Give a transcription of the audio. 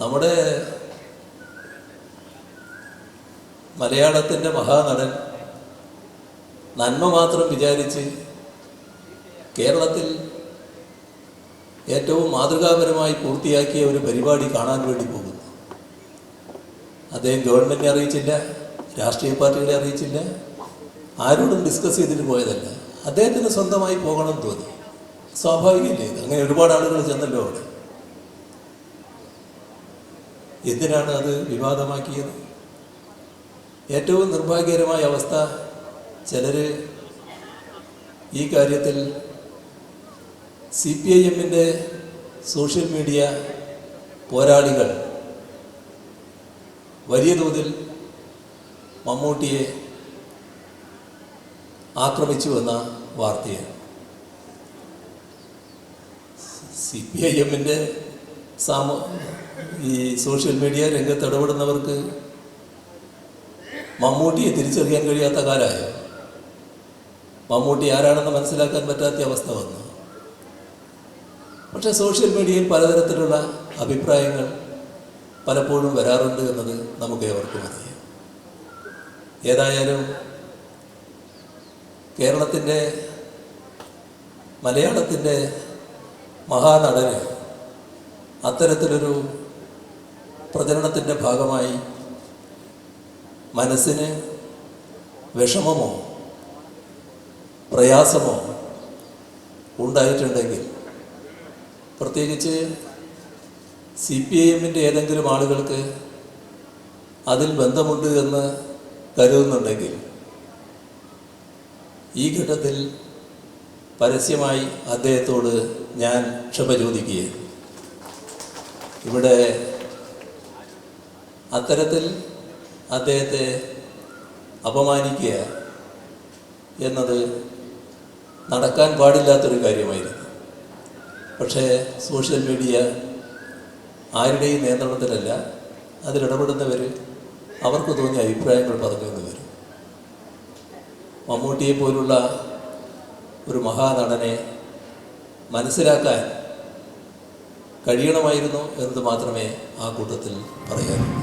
നമ്മുടെ മലയാളത്തിൻ്റെ മഹാനടൻ നന്മ മാത്രം വിചാരിച്ച് കേരളത്തിൽ ഏറ്റവും മാതൃകാപരമായി പൂർത്തിയാക്കിയ ഒരു പരിപാടി കാണാൻ വേണ്ടി പോകുന്നു. അദ്ദേഹം ഗവൺമെൻറ്റിനെ അറിയിച്ചില്ല, രാഷ്ട്രീയ പാർട്ടികളെ അറിയിച്ചില്ല, ആരോടും ഡിസ്കസ് ചെയ്തിട്ട് പോയതല്ല. അദ്ദേഹത്തിന് സ്വന്തമായി പോകണം തോന്നി. സ്വാഭാവികമല്ലേ ഇത്? അങ്ങനെ ഒരുപാട് ആളുകൾ ചെന്നല്ലോ അവിടെ. എന്തിനാണ് അത് വിവാദമാക്കിയത്? ഏറ്റവും നിർഭാഗ്യകരമായ അവസ്ഥ, ചിലർ ഈ കാര്യത്തിൽ CPIMൻ്റെ സോഷ്യൽ മീഡിയ പോരാളികൾ വലിയ തോതിൽ മമ്മൂട്ടിയെ ആക്രമിച്ചു എന്ന വാർത്തയാണ്. CPIMൻ്റെ ഈ സോഷ്യൽ മീഡിയ രംഗത്ത് ഇടപെടുന്നവർക്ക് മമ്മൂട്ടിയെ തിരിച്ചറിയാൻ കഴിയാത്ത കാലമായോ? മമ്മൂട്ടി ആരാണെന്ന് മനസ്സിലാക്കാൻ പറ്റാത്ത അവസ്ഥ വന്നു. പക്ഷേ സോഷ്യൽ മീഡിയയിൽ പലതരത്തിലുള്ള അഭിപ്രായങ്ങൾ പലപ്പോഴും വരാറുണ്ട് എന്നത് നമുക്ക് ഏവർക്കും അറിയാം. ഏതായാലും കേരളത്തിൻ്റെ മലയാളത്തിൻ്റെ മഹാനടന് അത്തരത്തിലൊരു പ്രചരണത്തിൻ്റെ ഭാഗമായി മനസ്സിന് വിഷമമോ പ്രയാസമോ ഉണ്ടായിട്ടുണ്ടെങ്കിൽ, പ്രത്യേകിച്ച് CPIMൻ്റെ ഏതെങ്കിലും ആളുകൾക്ക് അതിൽ ബന്ധമുണ്ട് എന്ന് കരുതുന്നുണ്ടെങ്കിൽ, ഈ ഘട്ടത്തിൽ പരസ്യമായി അദ്ദേഹത്തോട് ഞാൻ ക്ഷമ ചോദിക്കുകയാണ്. ഇവിടെ അത്തരത്തിൽ അദ്ദേഹത്തെ അപമാനിക്കുക എന്നത് നടക്കാൻ പാടില്ലാത്തൊരു കാര്യമായിരുന്നു. പക്ഷേ സോഷ്യൽ മീഡിയ ആരുടെയും നിയന്ത്രണത്തിലല്ല. അതിലിടപെടുന്നവർ അവർക്ക് തോന്നിയ അഭിപ്രായങ്ങൾ പറഞ്ഞു എന്ന് വരും. മമ്മൂട്ടിയെ പോലുള്ള ഒരു മഹാനടനെ മനസ്സിലാക്കാൻ കഴിയണമായിരുന്നു എന്നത് മാത്രമേ ആ കൂട്ടത്തിൽ പറയാനുള്ളൂ.